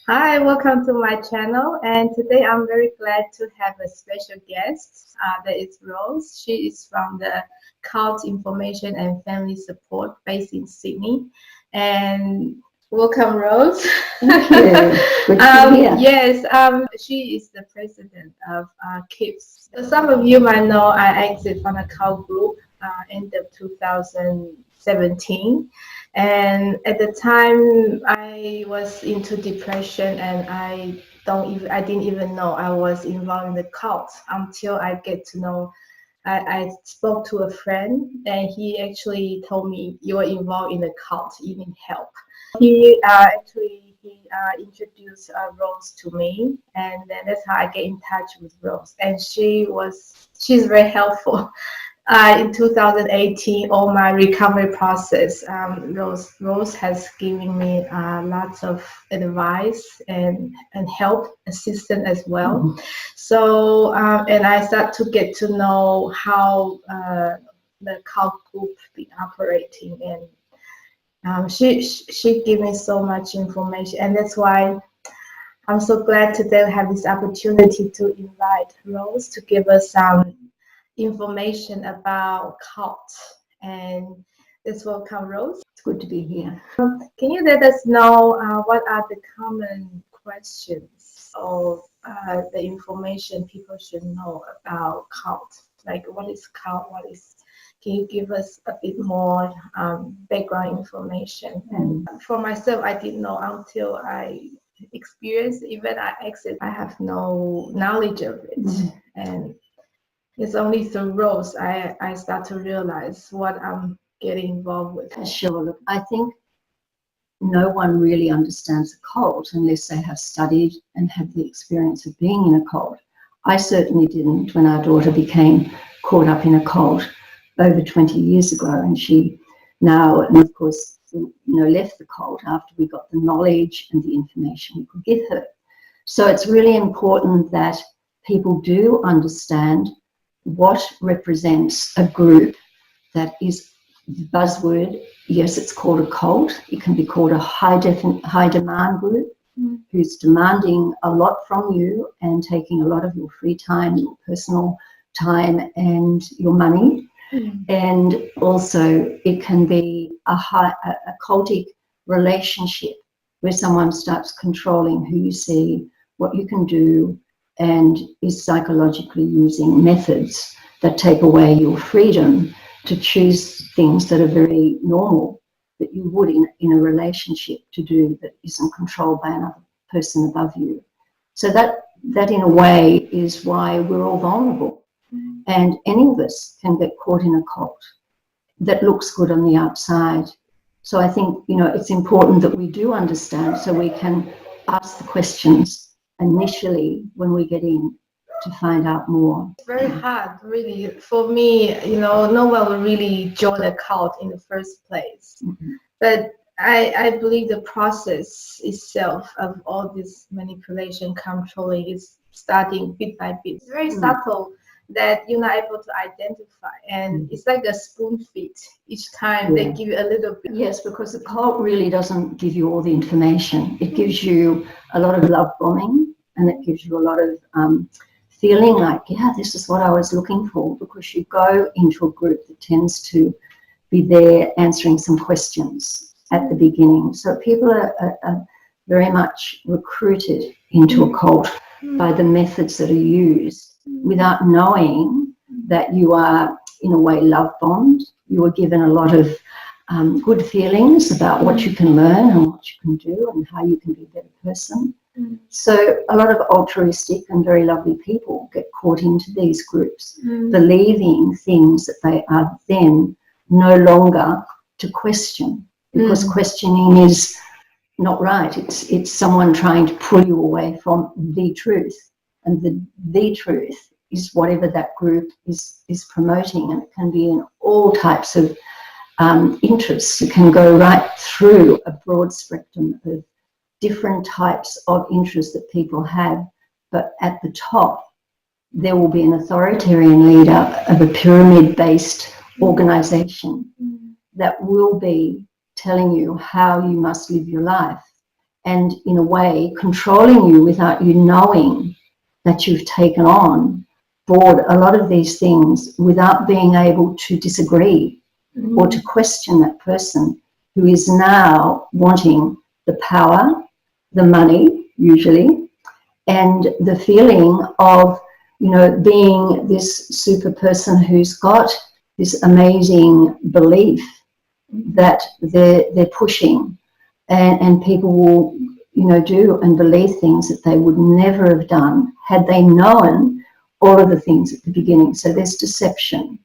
Hi, welcome to my channel. And today I'm very glad to have a special guest. That is Rose. She is from the Cult Information and Family Support based in Sydney. And welcome, Rose. Thank you. Good to be here. Yes, she is the president of CIFS. So some of you might know I exit from a cult group end of 2017. And at the time, I was into depression, and I didn't even know I was involved in the cult until I get to know. I spoke to a friend, and he actually told me you are involved in the cult. You need help. He introduced Rose to me, and then that's how I get in touch with Rose. And she's very helpful. In 2018, all my recovery process, Rose has given me lots of advice and help, assistance as well. So, and I start to get to know how the cult group be operating, and she gave me so much information, and that's why I'm so glad today we have this opportunity to invite Rose to give us some information about cult. And let's welcome Rose. It's good to be here. Can you let us know what are the common questions or the information people should know about cult? Like what is cult? Can you give us a bit more background information? And for myself, I didn't know until I experienced even I exit. I have no knowledge of it. And it's only through Rose I start to realize what I'm getting involved with. Sure. Look, I think no one really understands a cult unless they have studied and had the experience of being in a cult. I certainly didn't when our daughter became caught up in a cult over 20 years ago, and she now, and of course, left the cult after we got the knowledge and the information we could give her. So it's really important that people do understand what represents a group that is the buzzword. Yes, it's called a cult. It can be called a high demand group who's demanding a lot from you and taking a lot of your free time, your personal time, and your money. And also it can be a cultic relationship where someone starts controlling who you see, what you can do, and is psychologically using methods that take away your freedom to choose things that are very normal that you would in a relationship to do that isn't controlled by another person above you. So that in a way is why we're all vulnerable. And any of us can get caught in a cult that looks good on the outside. So I think, it's important that we do understand so we can ask the questions initially when we get in to find out more. It's very hard, really. For me, no one will really join a cult in the first place. But I believe the process itself of all this manipulation, controlling is starting bit by bit. It's very subtle that you're not able to identify, and it's like a spoon feed. Each time they give you a little bit. Yes, because the cult really doesn't give you all the information. It gives you a lot of love bombing, and it gives you a lot of feeling like, yeah, this is what I was looking for, because you go into a group that tends to be there answering some questions at the beginning. So people are very much recruited into a cult by the methods that are used without knowing that you are, in a way, love bombed. You are given a lot of good feelings about what you can learn and what you can do and how you can be a better person. So a lot of altruistic and very lovely people get caught into these groups, believing things that they are then no longer to question, because questioning is not right. It's someone trying to pull you away from the truth, and the truth is whatever that group is promoting, and it can be in all types of interests. It can go right through a broad spectrum of different types of interests that people have, but at the top there will be an authoritarian leader of a pyramid-based organization that will be telling you how you must live your life and in a way controlling you without you knowing that you've taken on board a lot of these things without being able to disagree or to question that person who is now wanting the power, the money, usually, and the feeling of, being this super person who's got this amazing belief that they're pushing, and people will, do and believe things that they would never have done had they known all of the things at the beginning. So there's deception,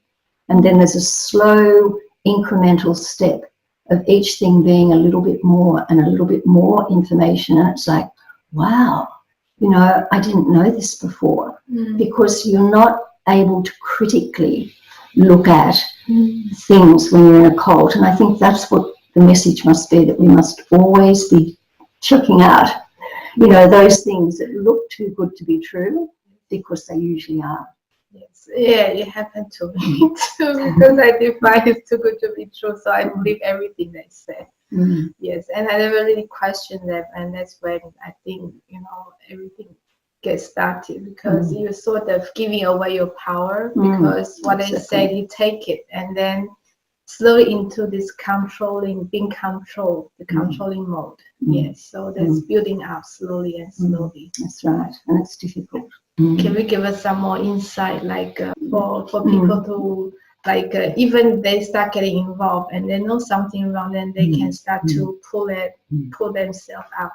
and then there's a slow incremental step of each thing being a little bit more and a little bit more information, and it's like, wow, I didn't know this before, because you're not able to critically look at things when you're in a cult. And I think that's what the message must be, that we must always be checking out, those things that look too good to be true, because they usually are. Yes, yeah, it happened to me too, because I define it's too good to be true, so I believe everything they say. Yes, and I never really questioned them, and that's when I think, everything gets started, because you're sort of giving away your power, because what they say, you take it, and then slowly into this being controlled, the controlling mode. Yes, so that's building up slowly and slowly. That's right, and it's difficult. Can we give us some more insight, like for people to, like, even they start getting involved and they know something wrong, then they can start to pull themselves out.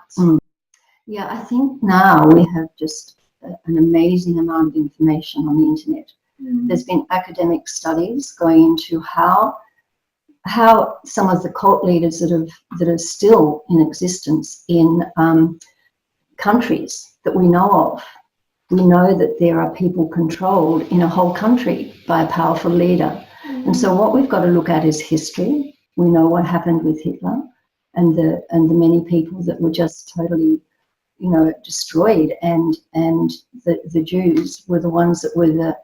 Yeah, I think now we have just an amazing amount of information on the internet. There's been academic studies going into how some of the cult leaders that are still in existence in countries that we know of. We know that there are people controlled in a whole country by a powerful leader. And so what we've got to look at is history. We know what happened with Hitler and the many people that were just totally, destroyed. And the Jews were the ones that were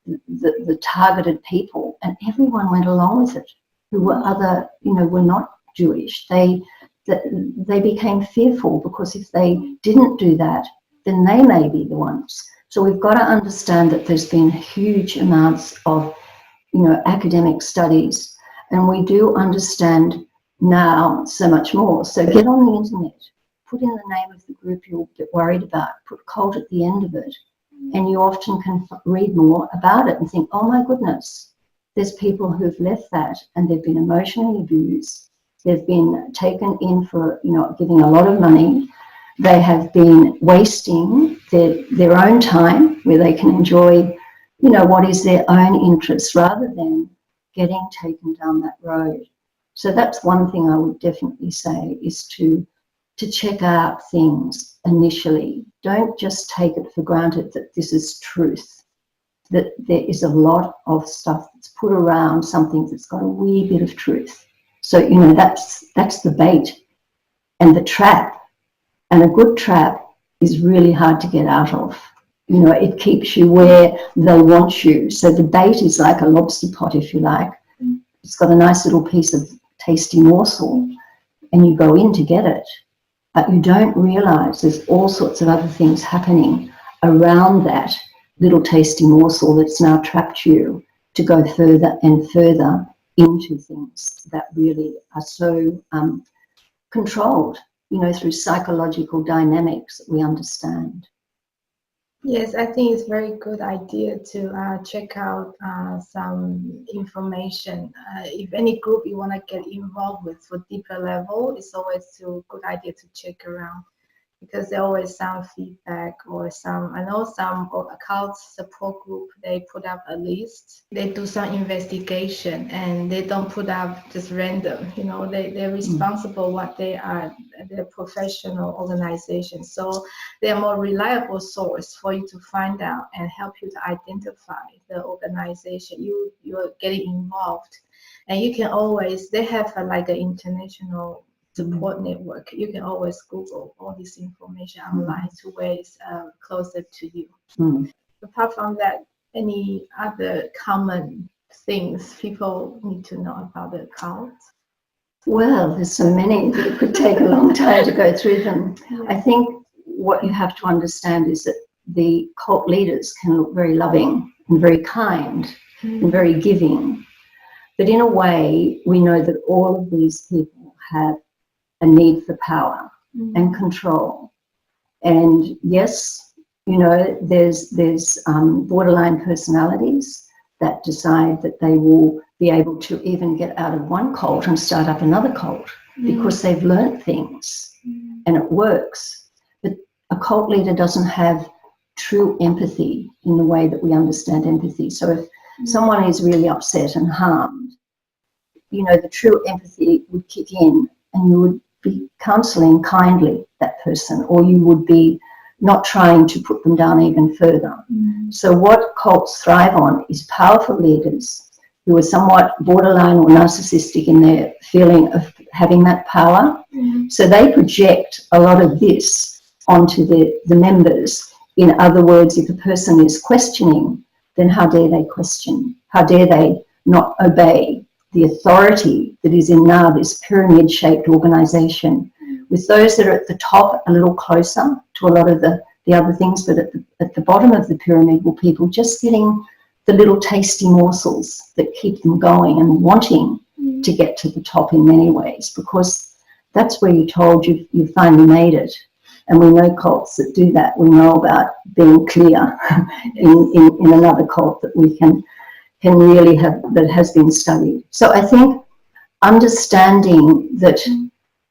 the targeted people, and everyone went along with it who were other, were not Jewish. They became fearful, because if they didn't do that, then they may be the ones. So we've got to understand that there's been huge amounts of, academic studies, and we do understand now so much more. So get on the internet, put in the name of the group you're a bit worried about, put cult at the end of it, and you often can read more about it and think, oh my goodness, there's people who've left that and they've been emotionally abused. They've been taken in for, giving a lot of money. They have been wasting their own time, where they can enjoy, what is their own interest, rather than getting taken down that road. So that's one thing I would definitely say, is to check out things initially. Don't just take it for granted that this is truth, that there is a lot of stuff that's put around something that's got a wee bit of truth. So, that's the bait and the trap. And a good trap is really hard to get out of. It keeps you where they want you. So the bait is like a lobster pot, if you like. It's got a nice little piece of tasty morsel, and you go in to get it. But you don't realize there's all sorts of other things happening around that little tasty morsel that's now trapped you to go further and further into things that really are so controlled, through psychological dynamics that we understand. Yes, I think it's a very good idea to check out some information. If any group you want to get involved with for deeper level, it's always a good idea to check around, because there always some feedback or I know some occult support group, they put up a list, they do some investigation, and they don't put up just random, they're responsible what they are, they're professional organization. So they're more reliable source for you to find out and help you to identify the organization you're getting involved. And you can always, they have like an international support network. You can always Google all this information online to where it's closer to you. Apart from that, any other common things people need to know about the account? Well, there's so many that it could take a long time to go through them. Yeah. I think what you have to understand is that the cult leaders can look very loving and very kind and very giving. But in a way, we know that all of these people have a need for power and control. And yes, you know, there's borderline personalities that decide that they will be able to even get out of one cult and start up another cult because they've learnt things and it works. But a cult leader doesn't have true empathy in the way that we understand empathy. So if someone is really upset and harmed, you know, the true empathy would kick in and you would be counselling kindly that person, or you would be not trying to put them down even further. So what cults thrive on is powerful leaders who are somewhat borderline or narcissistic in their feeling of having that power. So they project a lot of this onto the members. In other words, if a person is questioning, then how dare they question? How dare they not obey the authority that is in now this pyramid-shaped organisation, with those that are at the top a little closer to a lot of the other things, but at the bottom of the pyramid were people just getting the little tasty morsels that keep them going and wanting to get to the top in many ways, because that's where you're told you've finally made it. And we know cults that do that. We know about being clear in another cult that we can really have, that has been studied. So I think understanding that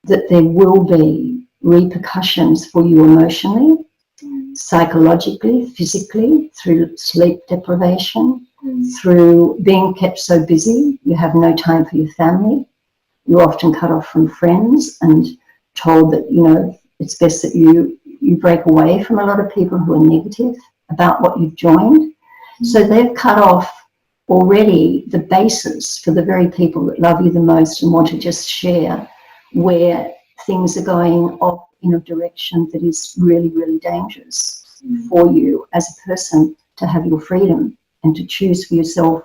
there will be repercussions for you emotionally, psychologically, physically, through sleep deprivation, through being kept so busy, you have no time for your family. You're often cut off from friends and told that, you know, it's best that you break away from a lot of people who are negative about what you've joined. So they've cut off already the basis for the very people that love you the most and want to just share where things are going off in a direction that is really, really dangerous for you as a person to have your freedom and to choose for yourself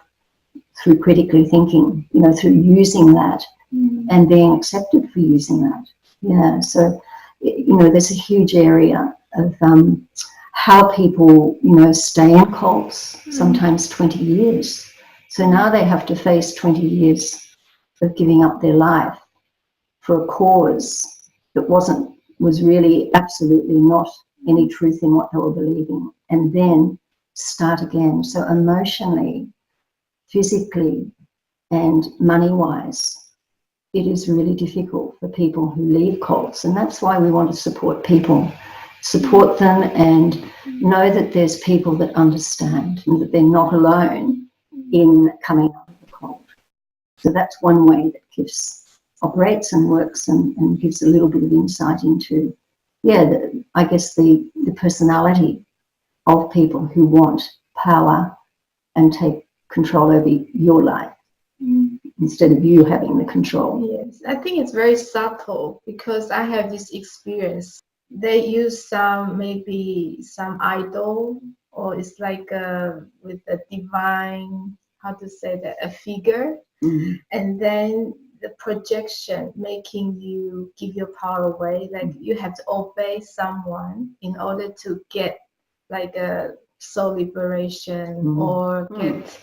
through critically thinking, you know, through using that and being accepted for using that. Yeah, so, you know, there's a huge area of how people, you know, stay in cults, sometimes 20 years. So now they have to face 20 years of giving up their life for a cause that was really absolutely not any truth in what they were believing, and then start again. So emotionally, physically, and money-wise, it is really difficult for people who leave cults, and that's why we want to support people, support them, and know that there's people that understand and that they're not alone in coming out of the cult. So that's one way that CIFS operates and works and gives a little bit of insight into, I guess the personality of people who want power and take control over your life instead of you having the control. Yes, I think it's very subtle because I have this experience. They use maybe some idol, or it's like with a divine, how to say that, a figure, and then the projection making you give your power away. Like you have to obey someone in order to get like a soul liberation or get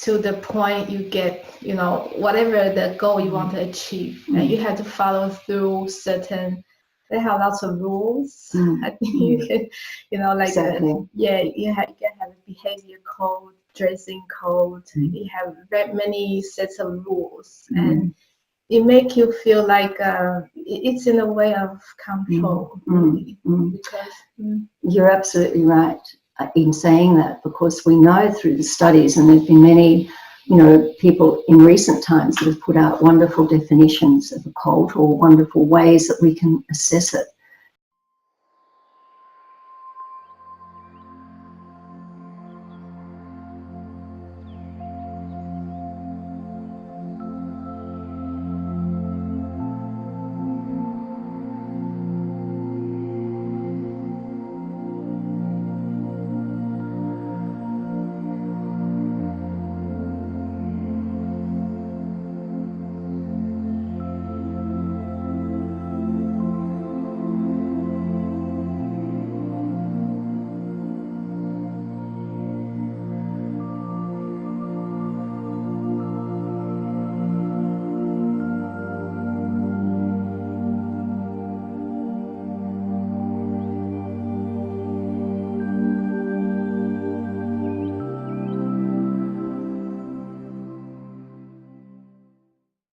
to the point you get, you know, whatever the goal you want to achieve. And you have to follow through certain, they have lots of rules. I think you can, you know, like, Exactly. you can have a behavior code, dressing code. You have very many sets of rules. And it make you feel like it's in a way of control. Really, because You're absolutely right in saying that, because we know through the studies, and there've been many, you know, people in recent times that have put out wonderful definitions of a cult or wonderful ways that we can assess it.